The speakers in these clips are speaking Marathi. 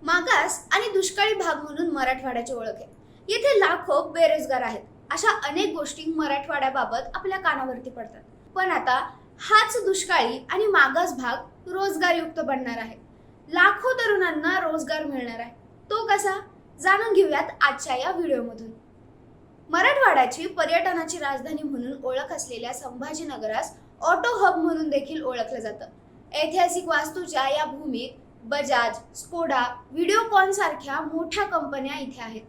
मागास आणि दुष्काळी भाग म्हणून मराठवाड्याची ओळख आहे. येथे लाखो बेरोजगार आहेत. अशा अनेक गोष्टी मराठवाड्याबाबत आपल्या कानावरती पडतात. पण आता हाच दुष्काळी आणि मागास भाग रोजगारयुक्त बनणार आहे. लाखो तरुणांना रोजगार मिळणार आहे. तो कसा, जाणून घेऊयात आजच्या या व्हिडिओमधून. मराठवाड्याची पर्यटनाची राजधानी म्हणून ओळख असलेल्या संभाजीनगरास ऑटो हब म्हणून देखील ओळखलं जातं. ऐतिहासिक वास्तूच्या या भूमीत बजाज, स्कोडा, व्हिडिओकॉन सारख्या मोठ्या कंपन्या इथे आहेत.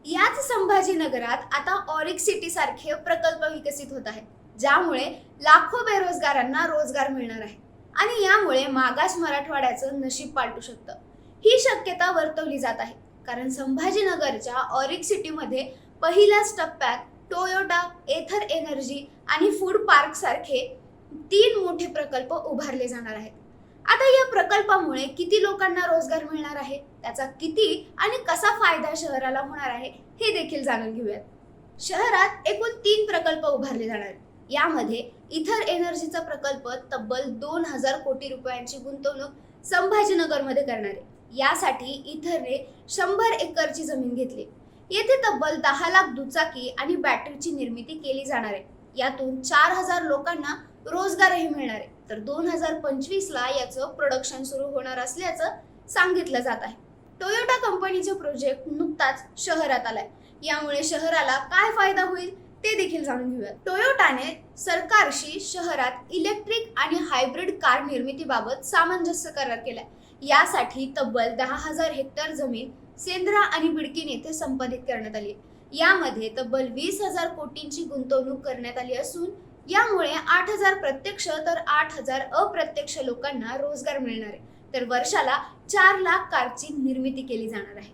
याच संभाजीनगरात आता ऑरिक सिटी सारखे प्रकल्प विकसित होत आहेत, ज्यामुळे लाखो बेरोजगारांना रोजगार मिळणार आहे आणि यामुळे मागास मराठवाड्याचं नशीब पालटू शकतं. ही शक्यता वर्तवली जात आहे, कारण संभाजीनगरच्या ऑरिक सिटीमध्ये पहिल्याच टप्प्यात टोयोटा, एथर एनर्जी आणि फूड पार्क सारखे 3 मोठे प्रकल्प उभारले जाणार आहेत. आता या प्रकल्पामुळे किती लोकांना रोजगार मिळणार आहे, त्याचा किती आणि कसा फायदा शहराला होणार आहे हे देखील जाणून घेऊयात. शहरात एकूण 3 प्रकल्प उभारले जाणार आहेत. यामध्ये इथर एनर्जीचा प्रकल्प तब्बल 2000 कोटी रुपयांची गुंतवणूक संभाजीनगरमध्ये करणार आहे. यासाठी इथरने 100 एकरची जमीन घेतली. येथे तब्बल 10 लाख दुचाकी आणि बॅटरीची निर्मिती केली जाणार आहे. यातून 4000 लोकांना रोजगारही मिळणार आहे. तर 2025 ला याचं प्रोडक्शन सुरू होणार असल्याचं सांगितलं जात आहे. टोयोटा कंपनीचे प्रोजेक्ट नुकताच शहरात आलाय. यामुळे शहराला काय फायदा होईल ते देखील जाणून घेऊयात. टोयोटाने सरकारशी शहरात इलेक्ट्रिक आणि हायब्रिड कार निर्मितीबाबत सामंजस्य करार केलाय. यासाठी तब्बल 10,000 हेक्टर जमीन सेंद्रा आणि बिडकीन येथे संपादित करण्यात आली. यामध्ये तब्बल 20,000 कोटींची गुंतवणूक करण्यात आली असून यामुळे 8,000 प्रत्यक्ष तर 8,000 अप्रत्यक्ष लोकांना रोजगार मिळणार आहे. तर वर्षाला 4 लाख कारची निर्मिती केली जाणार आहे.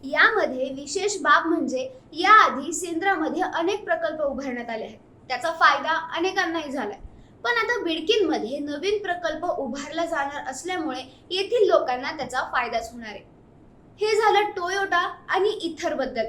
यामध्ये विशेष बाब म्हणजे याआधी सेंद्रामध्ये अनेक प्रकल्प उभारण्यात आले आहेत. त्याचा फायदा अनेकांनाही झालाय. पण आता बिडकीनमध्ये नवीन प्रकल्प उभारला जाणार असल्यामुळे येथील लोकांना त्याचा फायदाच होणार आहे. हे झालं टोयोटा आणि इथर बद्दल.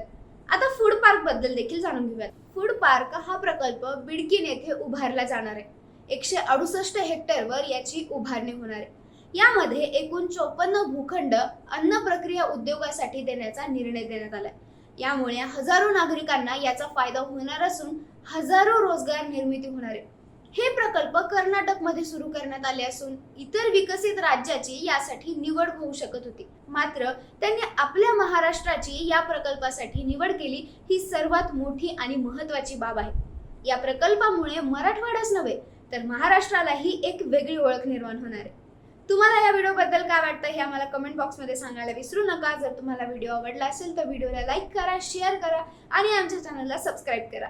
आता फूड पार्क बद्दल देखील जाणून घेऊयात. फूड पार्क हा प्रकल्प बिडकीन येथे उभारला जाणार आहे. 168 हेक्टरवर याची उभारणी होणार आहे. यामध्ये एकूण 54 भूखंड अन्न प्रक्रिया उद्योगासाठी देण्याचा निर्णय देण्यात आलाय. यामुळे हजारो नागरिकांना याचा फायदा होणार असून हजारो रोजगार निर्मिती होणार आहे. हे प्रकल्प कर्नाटकमध्ये सुरू करण्यात आले असून इतर विकसित राज्याची यासाठी निवड होऊ शकत होती. मात्र त्यांनी आपल्या महाराष्ट्राची या प्रकल्पासाठी निवड केली. ही सर्वात मोठी आणि महत्त्वाची बाब आहे. या प्रकल्पामुळे मराठवाडाच नव्हे तर महाराष्ट्रालाही एक वेगळी ओळख निर्माण होणार आहे. तुम्हाला या व्हिडिओबद्दल काय वाटतं हे आम्हाला कमेंट बॉक्समध्ये सांगायला विसरू नका. जर तुम्हाला व्हिडिओ आवडला असेल तर व्हिडिओला लाईक करा, शेअर करा आणि आमच्या चॅनलला सबस्क्राईब करा.